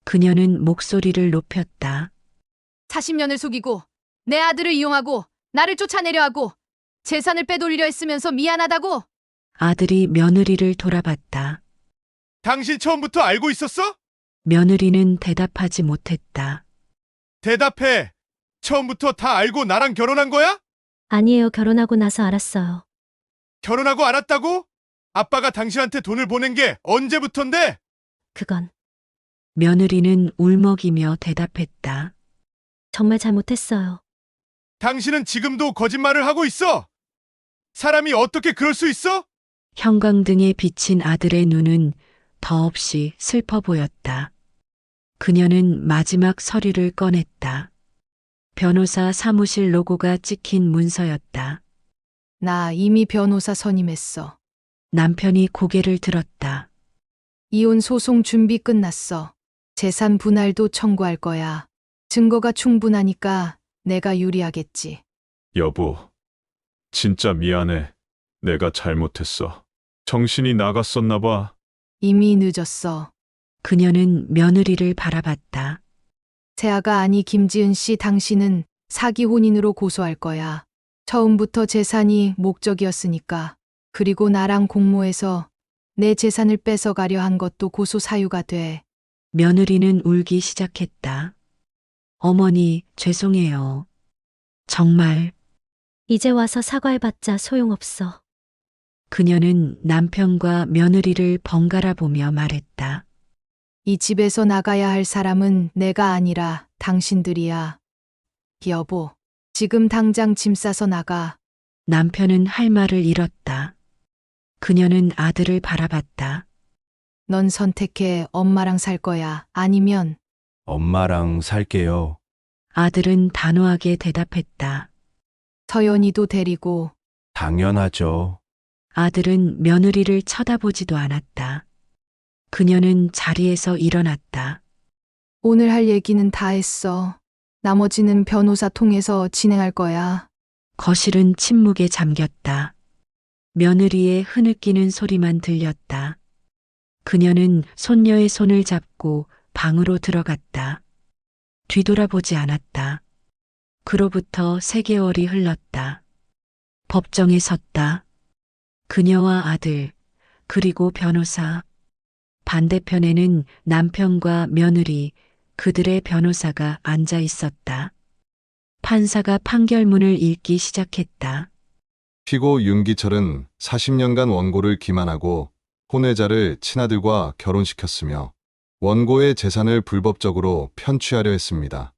Speaker 1: 그녀는 목소리를 높였다.
Speaker 5: 40년을 속이고 내 아들을 이용하고 나를 쫓아내려 하고 재산을 빼돌리려 했으면서 미안하다고.
Speaker 1: 아들이 며느리를 돌아봤다.
Speaker 8: 당신 처음부터 알고 있었어?
Speaker 1: 며느리는 대답하지 못했다.
Speaker 8: 대답해. 처음부터 다 알고 나랑 결혼한 거야?
Speaker 3: 아니에요. 결혼하고 나서 알았어요.
Speaker 8: 결혼하고 알았다고? 아빠가 당신한테 돈을 보낸 게 언제부턴데?
Speaker 3: 그건
Speaker 1: 며느리는 울먹이며 대답했다.
Speaker 3: 정말 잘못했어요.
Speaker 8: 당신은 지금도 거짓말을 하고 있어. 사람이 어떻게 그럴 수 있어?
Speaker 1: 형광등에 비친 아들의 눈은 더없이 슬퍼 보였다. 그녀는 마지막 서류를 꺼냈다. 변호사 사무실 로고가 찍힌 문서였다.
Speaker 5: 나 이미 변호사 선임했어.
Speaker 1: 남편이 고개를 들었다.
Speaker 5: 이혼 소송 준비 끝났어. 재산 분할도 청구할 거야. 증거가 충분하니까 내가 유리하겠지.
Speaker 2: 여보, 진짜 미안해. 내가 잘못했어. 정신이 나갔었나 봐.
Speaker 5: 이미 늦었어.
Speaker 1: 그녀는 며느리를 바라봤다.
Speaker 5: 세아가 아니 김지은 씨 당신은 사기 혼인으로 고소할 거야. 처음부터 재산이 목적이었으니까. 그리고 나랑 공모해서 내 재산을 뺏어가려 한 것도 고소 사유가 돼.
Speaker 1: 며느리는 울기 시작했다. 어머니, 죄송해요. 정말.
Speaker 3: 이제 와서 사과해봤자 소용없어.
Speaker 1: 그녀는 남편과 며느리를 번갈아 보며 말했다.
Speaker 5: 이 집에서 나가야 할 사람은 내가 아니라 당신들이야. 여보, 지금 당장 짐 싸서 나가.
Speaker 1: 남편은 할 말을 잃었다. 그녀는 아들을 바라봤다.
Speaker 5: 넌 선택해. 엄마랑 살 거야. 아니면
Speaker 9: 엄마랑 살게요.
Speaker 1: 아들은 단호하게 대답했다.
Speaker 5: 서연이도 데리고.
Speaker 9: 당연하죠.
Speaker 1: 아들은 며느리를 쳐다보지도 않았다. 그녀는 자리에서 일어났다.
Speaker 5: 오늘 할 얘기는 다 했어. 나머지는 변호사 통해서 진행할 거야.
Speaker 1: 거실은 침묵에 잠겼다. 며느리의 흐느끼는 소리만 들렸다. 그녀는 손녀의 손을 잡고 방으로 들어갔다. 뒤돌아보지 않았다. 그로부터 3개월이 흘렀다. 법정에 섰다. 그녀와 아들, 그리고 변호사. 반대편에는 남편과 며느리, 그들의 변호사가 앉아 있었다. 판사가 판결문을 읽기 시작했다.
Speaker 10: 피고 윤기철은 40년간 원고를 기만하고 혼외자를 친아들과 결혼시켰으며 원고의 재산을 불법적으로 편취하려 했습니다.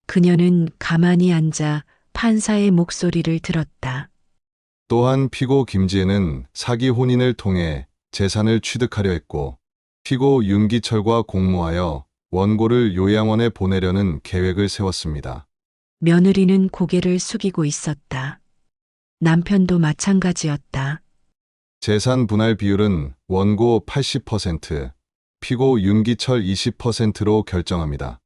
Speaker 1: 그녀는 가만히 앉아 판사의 목소리를 들었다.
Speaker 10: 또한 피고 김지혜는 사기 혼인을 통해 재산을 취득하려 했고 피고 윤기철과 공모하여 원고를 요양원에 보내려는 계획을 세웠습니다.
Speaker 1: 며느리는 고개를 숙이고 있었다. 남편도 마찬가지였다.
Speaker 10: 재산 분할 비율은 원고 80%, 피고 윤기철 20%로 결정합니다.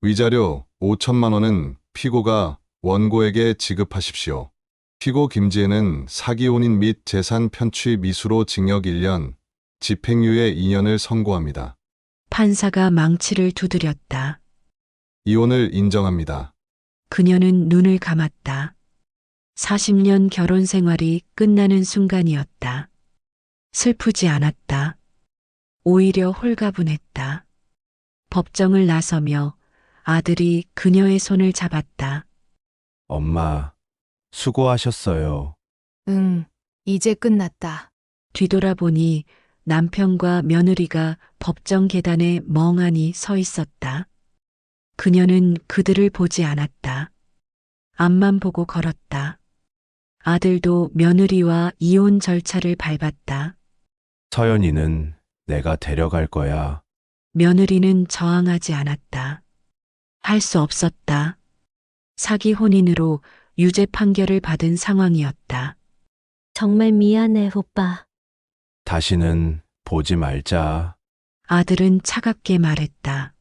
Speaker 10: 위자료 5천만 원은 피고가 원고에게 지급하십시오. 피고 김지혜는 사기 혼인 및 재산 편취 미수로 징역 1년, 집행유예 2년을 선고합니다.
Speaker 1: 판사가 망치를 두드렸다.
Speaker 10: 이혼을 인정합니다.
Speaker 1: 그녀는 눈을 감았다. 40년 결혼 생활이 끝나는 순간이었다. 슬프지 않았다. 오히려 홀가분했다. 법정을 나서며 아들이 그녀의 손을 잡았다.
Speaker 9: 엄마, 수고하셨어요.
Speaker 5: 응, 이제 끝났다.
Speaker 1: 뒤돌아보니 남편과 며느리가 법정 계단에 멍하니 서 있었다. 그녀는 그들을 보지 않았다. 앞만 보고 걸었다. 아들도 며느리와 이혼 절차를 밟았다.
Speaker 9: 서연이는 내가 데려갈 거야.
Speaker 1: 며느리는 저항하지 않았다. 할 수 없었다. 사기 혼인으로 유죄 판결을 받은 상황이었다.
Speaker 3: 정말 미안해, 오빠.
Speaker 9: 다시는 보지 말자.
Speaker 1: 아들은 차갑게 말했다.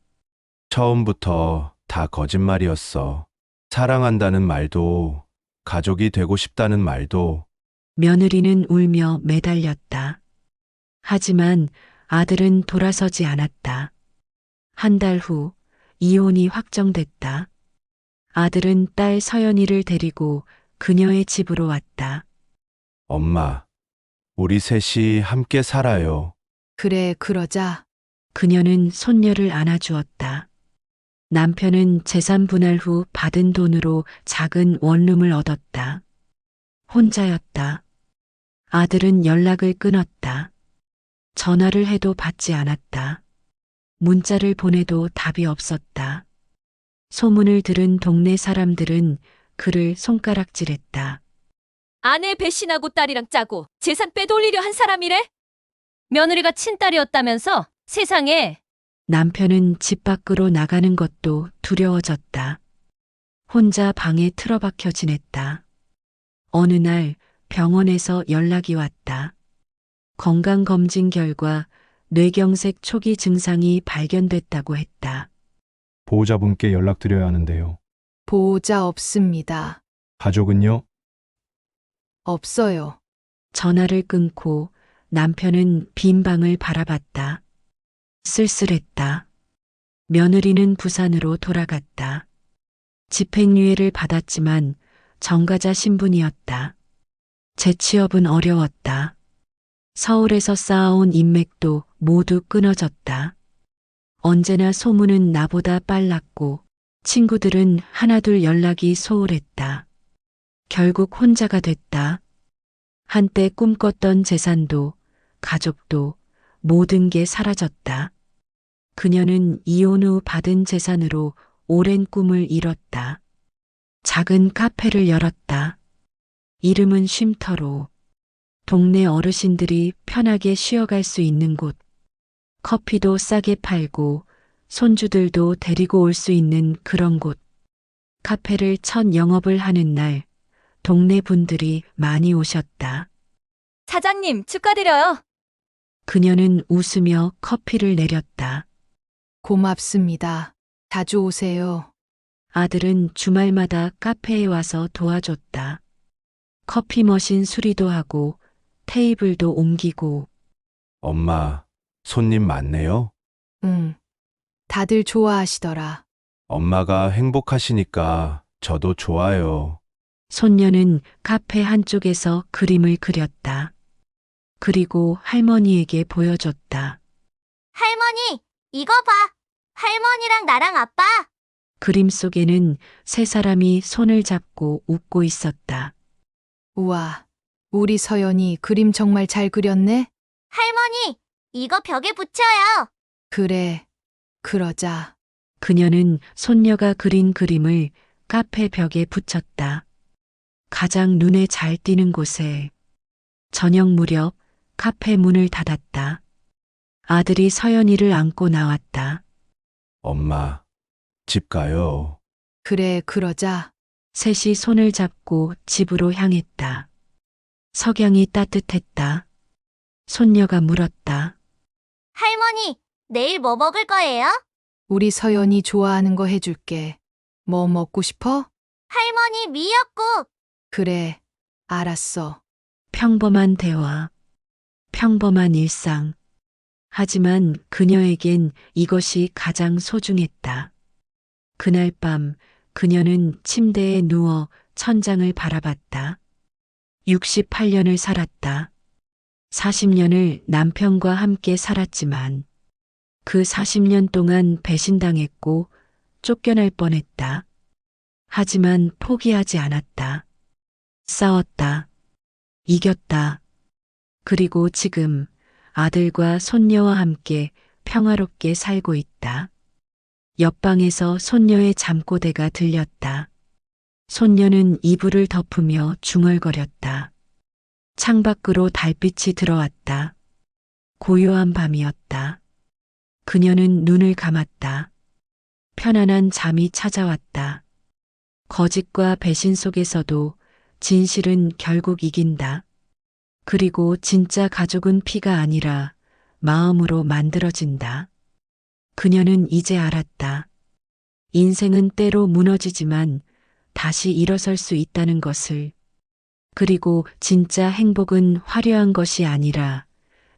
Speaker 9: 처음부터 다 거짓말이었어. 사랑한다는 말도, 가족이 되고 싶다는 말도.
Speaker 1: 며느리는 울며 매달렸다. 하지만 아들은 돌아서지 않았다. 한 달 후 이혼이 확정됐다. 아들은 딸 서연이를 데리고 그녀의 집으로 왔다.
Speaker 9: 엄마, 우리 셋이 함께 살아요.
Speaker 5: 그래, 그러자.
Speaker 1: 그녀는 손녀를 안아주었다. 남편은 재산 분할 후 받은 돈으로 작은 원룸을 얻었다. 혼자였다. 아들은 연락을 끊었다. 전화를 해도 받지 않았다. 문자를 보내도 답이 없었다. 소문을 들은 동네 사람들은 그를 손가락질했다.
Speaker 3: 아내 배신하고 딸이랑 짜고 재산 빼돌리려 한 사람이래? 며느리가 친딸이었다면서? 세상에.
Speaker 1: 남편은 집 밖으로 나가는 것도 두려워졌다. 혼자 방에 틀어박혀 지냈다. 어느 날 병원에서 연락이 왔다. 건강검진 결과 뇌경색 초기 증상이 발견됐다고 했다.
Speaker 11: 보호자분께 연락드려야 하는데요.
Speaker 5: 보호자 없습니다.
Speaker 11: 가족은요?
Speaker 5: 없어요.
Speaker 1: 전화를 끊고 남편은 빈 방을 바라봤다. 쓸쓸했다. 며느리는 부산으로 돌아갔다. 집행유예를 받았지만 정가자 신분이었다. 재취업은 어려웠다. 서울에서 쌓아온 인맥도 모두 끊어졌다. 언제나 소문은 나보다 빨랐고 친구들은 하나둘 연락이 소홀했다. 결국 혼자가 됐다. 한때 꿈꿨던 재산도 가족도 모든 게 사라졌다. 그녀는 이혼 후 받은 재산으로 오랜 꿈을 이뤘다. 작은 카페를 열었다. 이름은 쉼터로. 동네 어르신들이 편하게 쉬어갈 수 있는 곳. 커피도 싸게 팔고 손주들도 데리고 올 수 있는 그런 곳. 카페를 첫 영업을 하는 날, 동네 분들이 많이 오셨다.
Speaker 3: 사장님, 축하드려요.
Speaker 1: 그녀는 웃으며 커피를 내렸다.
Speaker 5: 고맙습니다. 자주 오세요.
Speaker 1: 아들은 주말마다 카페에 와서 도와줬다. 커피 머신 수리도 하고 테이블도 옮기고.
Speaker 9: 엄마, 손님 많네요?
Speaker 5: 응. 다들 좋아하시더라.
Speaker 9: 엄마가 행복하시니까 저도 좋아요.
Speaker 1: 손녀는 카페 한쪽에서 그림을 그렸다. 그리고 할머니에게 보여줬다.
Speaker 4: 할머니, 이거 봐. 할머니랑 나랑 아빠.
Speaker 1: 그림 속에는 세 사람이 손을 잡고 웃고 있었다.
Speaker 5: 우와, 우리 서연이 그림 정말 잘 그렸네?
Speaker 4: 할머니, 이거 벽에 붙여요.
Speaker 5: 그래, 그러자.
Speaker 1: 그녀는 손녀가 그린 그림을 카페 벽에 붙였다. 가장 눈에 잘 띄는 곳에. 저녁 무렵 카페 문을 닫았다. 아들이 서연이를 안고 나왔다.
Speaker 9: 엄마, 집 가요.
Speaker 5: 그래, 그러자.
Speaker 1: 셋이 손을 잡고 집으로 향했다. 석양이 따뜻했다. 손녀가 물었다.
Speaker 4: 할머니, 내일 뭐 먹을 거예요?
Speaker 5: 우리 서연이 좋아하는 거 해줄게. 뭐 먹고 싶어?
Speaker 4: 할머니, 미역국.
Speaker 5: 그래, 알았어.
Speaker 1: 평범한 대화, 평범한 일상. 하지만 그녀에겐 이것이 가장 소중했다. 그날 밤 그녀는 침대에 누워 천장을 바라봤다. 68년을 살았다. 40년을 남편과 함께 살았지만 그 40년 동안 배신당했고 쫓겨날 뻔했다. 하지만 포기하지 않았다. 싸웠다. 이겼다. 그리고 지금 아들과 손녀와 함께 평화롭게 살고 있다. 옆방에서 손녀의 잠꼬대가 들렸다. 손녀는 이불을 덮으며 중얼거렸다. 창밖으로 달빛이 들어왔다. 고요한 밤이었다. 그녀는 눈을 감았다. 편안한 잠이 찾아왔다. 거짓과 배신 속에서도 진실은 결국 이긴다. 그리고 진짜 가족은 피가 아니라 마음으로 만들어진다. 그녀는 이제 알았다. 인생은 때로 무너지지만 다시 일어설 수 있다는 것을. 그리고 진짜 행복은 화려한 것이 아니라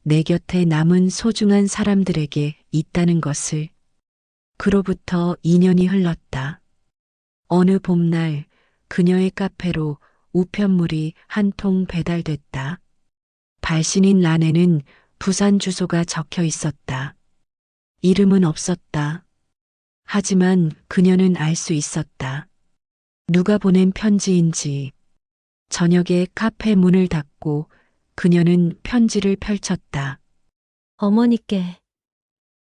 Speaker 1: 내 곁에 남은 소중한 사람들에게 있다는 것을. 그로부터 2년이 흘렀다. 어느 봄날 그녀의 카페로 우편물이 한 통 배달됐다. 발신인 란에는 부산 주소가 적혀 있었다. 이름은 없었다. 하지만 그녀는 알 수 있었다. 누가 보낸 편지인지. 저녁에 카페 문을 닫고 그녀는 편지를 펼쳤다.
Speaker 3: 어머니께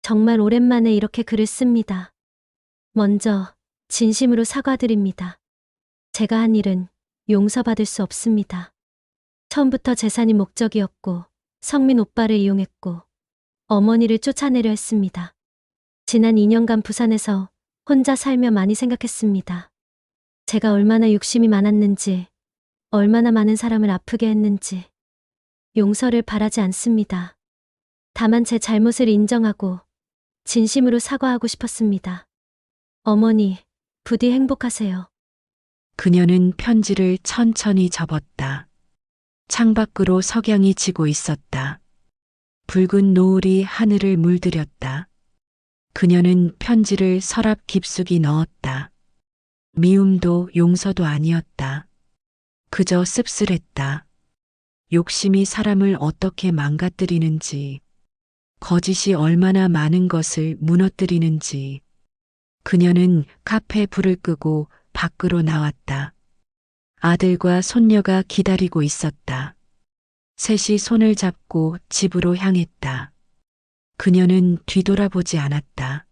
Speaker 3: 정말 오랜만에 이렇게 글을 씁니다. 먼저 진심으로 사과드립니다. 제가 한 일은 용서받을 수 없습니다. 처음부터 재산이 목적이었고 성민 오빠를 이용했고 어머니를 쫓아내려 했습니다. 지난 2년간 부산에서 혼자 살며 많이 생각했습니다. 제가 얼마나 욕심이 많았는지, 얼마나 많은 사람을 아프게 했는지. 용서를 바라지 않습니다. 다만 제 잘못을 인정하고 진심으로 사과하고 싶었습니다. 어머니, 부디 행복하세요.
Speaker 1: 그녀는 편지를 천천히 접었다. 창밖으로 석양이 지고 있었다. 붉은 노을이 하늘을 물들였다. 그녀는 편지를 서랍 깊숙이 넣었다. 미움도 용서도 아니었다. 그저 씁쓸했다. 욕심이 사람을 어떻게 망가뜨리는지, 거짓이 얼마나 많은 것을 무너뜨리는지. 그녀는 카페 불을 끄고 밖으로 나왔다. 아들과 손녀가 기다리고 있었다. 셋이 손을 잡고 집으로 향했다. 그녀는 뒤돌아보지 않았다.